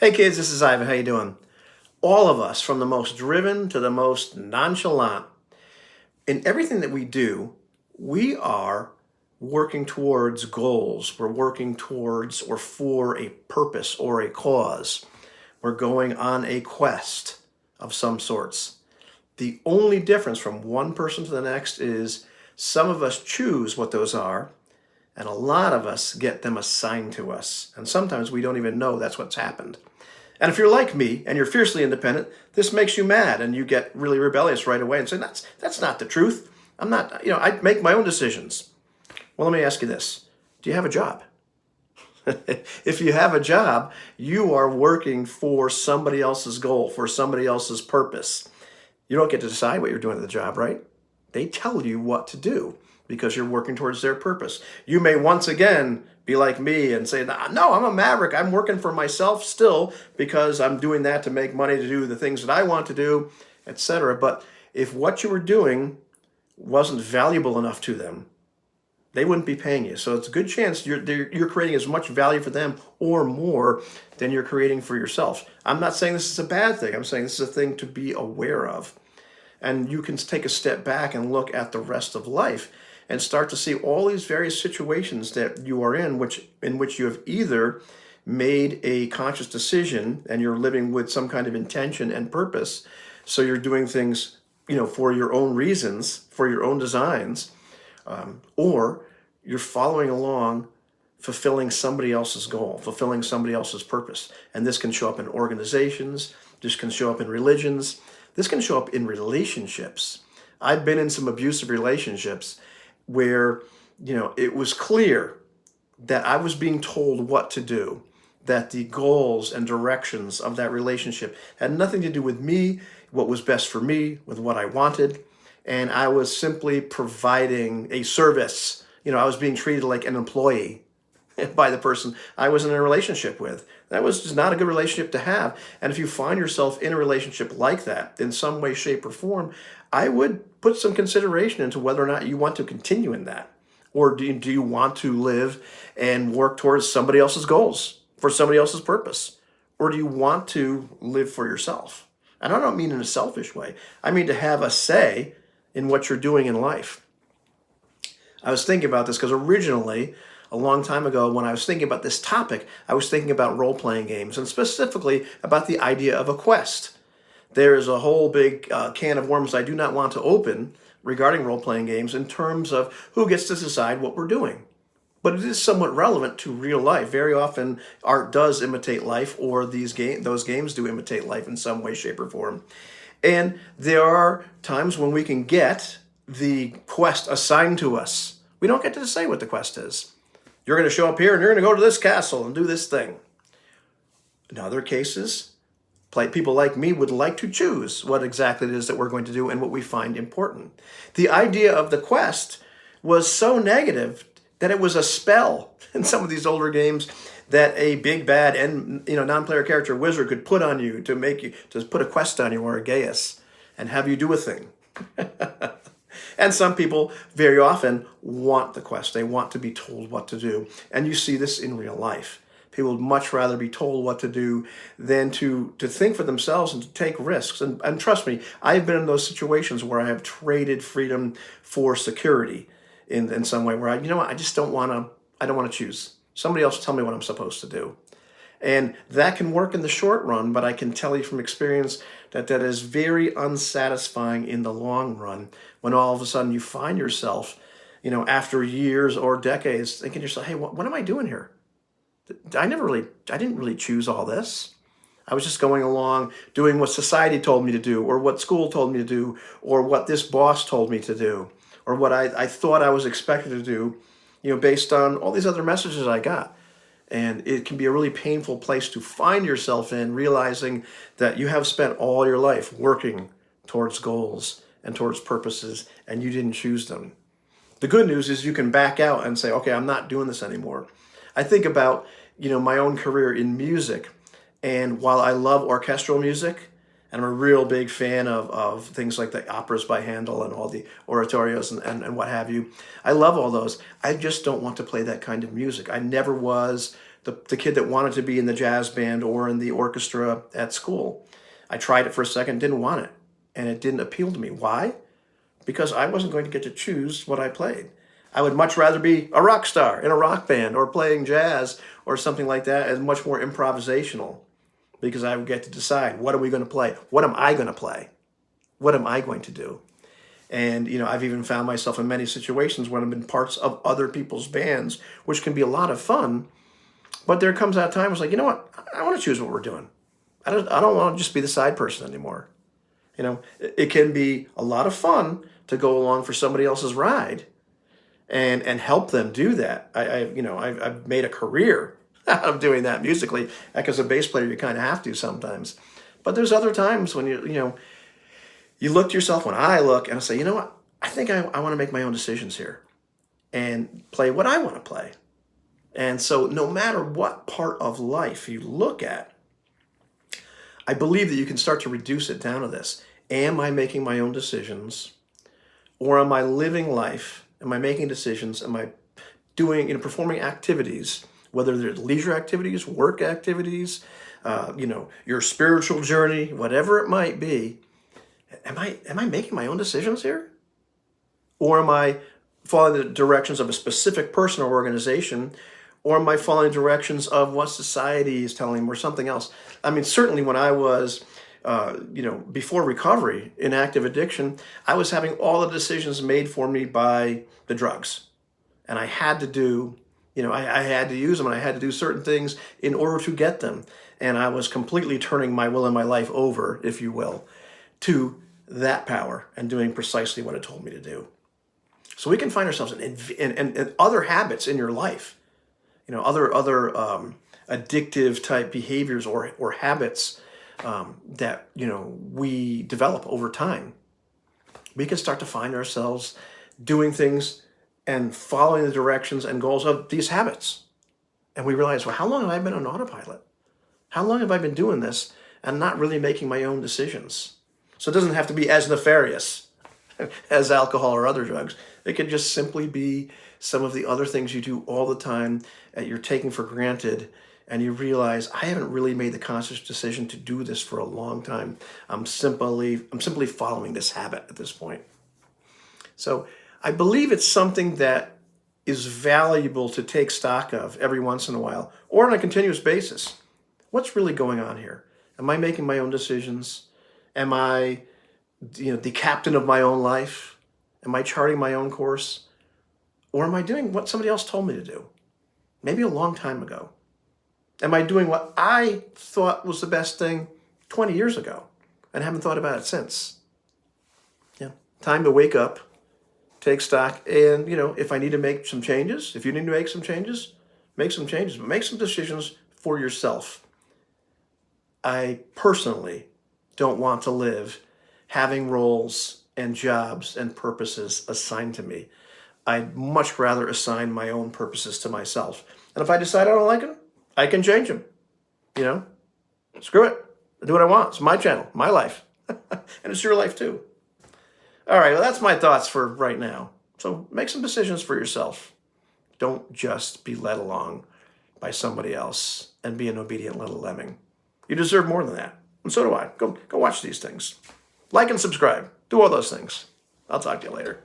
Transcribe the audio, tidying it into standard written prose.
Hey kids, this is Ivan. How you doing? All of us, from the most driven to the most nonchalant, in everything that we do, we are working towards goals. We're working towards or for a purpose or a cause. We're going on a quest of some sorts. The only difference from one person to the next is some of us choose what those are, and a lot of us get them assigned to us. And sometimes we don't even know that's what's happened. And if you're like me and you're fiercely independent, this makes you mad and you get really rebellious right away and say, that's not the truth. I'm not, I make my own decisions. Well, let me ask you this. Do you have a job? If you have a job, you are working for somebody else's goal, for somebody else's purpose. You don't get to decide what you're doing at the job, right? They tell you what to do because you're working towards their purpose. You may once again be like me and say, no, I'm a maverick. I'm working for myself still because I'm doing that to make money to do the things that I want to do, etc. But if what you were doing wasn't valuable enough to them, they wouldn't be paying you. So it's a good chance you're creating as much value for them or more than you're creating for yourself. I'm not saying this is a bad thing. I'm saying this is a thing to be aware of. And you can take a step back and look at the rest of life and start to see all these various situations that you are in which you have either made a conscious decision and you're living with some kind of intention and purpose. So you're doing things, for your own reasons, for your own designs, or you're following along, fulfilling somebody else's goal, fulfilling somebody else's purpose. And this can show up in organizations, this can show up in religions, this can show up in relationships. I've been in some abusive relationships where, it was clear that I was being told what to do, that the goals and directions of that relationship had nothing to do with me, what was best for me, with what I wanted. And I was simply providing a service. I was being treated like an employee by the person I was in a relationship with. That was just not a good relationship to have. And if you find yourself in a relationship like that, in some way, shape, or form, I would put some consideration into whether or not you want to continue in that. Or do you want to live and work towards somebody else's goals, for somebody else's purpose? Or do you want to live for yourself? And I don't mean in a selfish way. I mean to have a say in what you're doing in life. I was thinking about this because originally, a long time ago, when I was thinking about this topic, I was thinking about role-playing games and specifically about the idea of a quest. There is a whole big can of worms I do not want to open regarding role-playing games in terms of who gets to decide what we're doing. But it is somewhat relevant to real life. Very often, art does imitate life, or those games do imitate life in some way, shape, or form. And there are times when we can get the quest assigned to us. We don't get to say what the quest is. You're going to show up here and you're going to go to this castle and do this thing. In other cases, people like me would like to choose what exactly it is that we're going to do and what we find important. The idea of the quest was so negative that it was a spell in some of these older games that a big bad and non-player character wizard could put on you to put a quest on you, or a geas, and have you do a thing. And some people very often want the quest. They want to be told what to do. And you see this in real life. People would much rather be told what to do than to think for themselves and to take risks. And trust me, I've been in those situations where I have traded freedom for security in some way, where I just don't want to choose. Somebody else tell me what I'm supposed to do. And that can work in the short run, but I can tell you from experience that is very unsatisfying in the long run, when all of a sudden you find yourself, after years or decades, thinking to yourself, hey, what am I doing here? I didn't really choose all this. I was just going along doing what society told me to do, or what school told me to do, or what this boss told me to do, or what I thought I was expected to do, based on all these other messages I got. And it can be a really painful place to find yourself in, realizing that you have spent all your life working towards goals and towards purposes, and you didn't choose them. The good news is you can back out and say, okay, I'm not doing this anymore. I think about, my own career in music. And while I love orchestral music, and I'm a real big fan of things like the operas by Handel and all the oratorios and what have you, I love all those. I just don't want to play that kind of music. I never was, the kid that wanted to be in the jazz band or in the orchestra at school. I tried it for a second, didn't want it, and it didn't appeal to me. Why? Because I wasn't going to get to choose what I played. I would much rather be a rock star in a rock band or playing jazz or something like that, as much more improvisational, because I would get to decide, what are we going to play? What am I going to play? What am I going to do? And, I've even found myself in many situations when I've been parts of other people's bands, which can be a lot of fun. But there comes that time, it's like, you know what? I want to choose what we're doing. I don't want to just be the side person anymore. It can be a lot of fun to go along for somebody else's ride and help them do that. I've made a career out of doing that musically. Like, as a bass player, you kind of have to sometimes. But there's other times when you look to yourself, when I look and I say, you know what? I think I want to make my own decisions here and play what I want to play. And so no matter what part of life you look at, I believe that you can start to reduce it down to this. Am I making my own decisions, or am I living life? Am I making decisions? Am I doing, performing activities, whether they're leisure activities, work activities, your spiritual journey, whatever it might be? Am I making my own decisions here? Or am I following the directions of a specific person or organization? Or am I following directions of what society is telling me or something else? I mean, certainly when I was, before recovery in active addiction, I was having all the decisions made for me by the drugs. And I had to do, I had to use them, and I had to do certain things in order to get them. And I was completely turning my will and my life over, if you will, to that power and doing precisely what it told me to do. So we can find ourselves in other habits in your life, other addictive type behaviors or habits that we develop over time. We can start to find ourselves doing things and following the directions and goals of these habits. And we realize, well, how long have I been on autopilot? How long have I been doing this and not really making my own decisions? So it doesn't have to be as nefarious as alcohol or other drugs. It could just simply be some of the other things you do all the time that you're taking for granted, and you realize, I haven't really made the conscious decision to do this for a long time. I'm simply following this habit at this point. So I believe it's something that is valuable to take stock of every once in a while, or on a continuous basis. What's really going on here? Am I making my own decisions? Am I, the captain of my own life? Am I charting my own course? Or am I doing what somebody else told me to do? Maybe a long time ago. Am I doing what I thought was the best thing 20 years ago and haven't thought about it since? Yeah, time to wake up, take stock, and, if I need to make some changes, if you need to make some changes, make some changes, but make some decisions for yourself. I personally don't want to live having roles and jobs and purposes assigned to me. I'd much rather assign my own purposes to myself. And if I decide I don't like them, I can change them. Screw it. I do what I want. It's my channel, my life. And it's your life too. All right, well, that's my thoughts for right now. So make some decisions for yourself. Don't just be led along by somebody else and be an obedient little lemming. You deserve more than that. And so do I. Go watch these things. Like and subscribe. Do all those things. I'll talk to you later.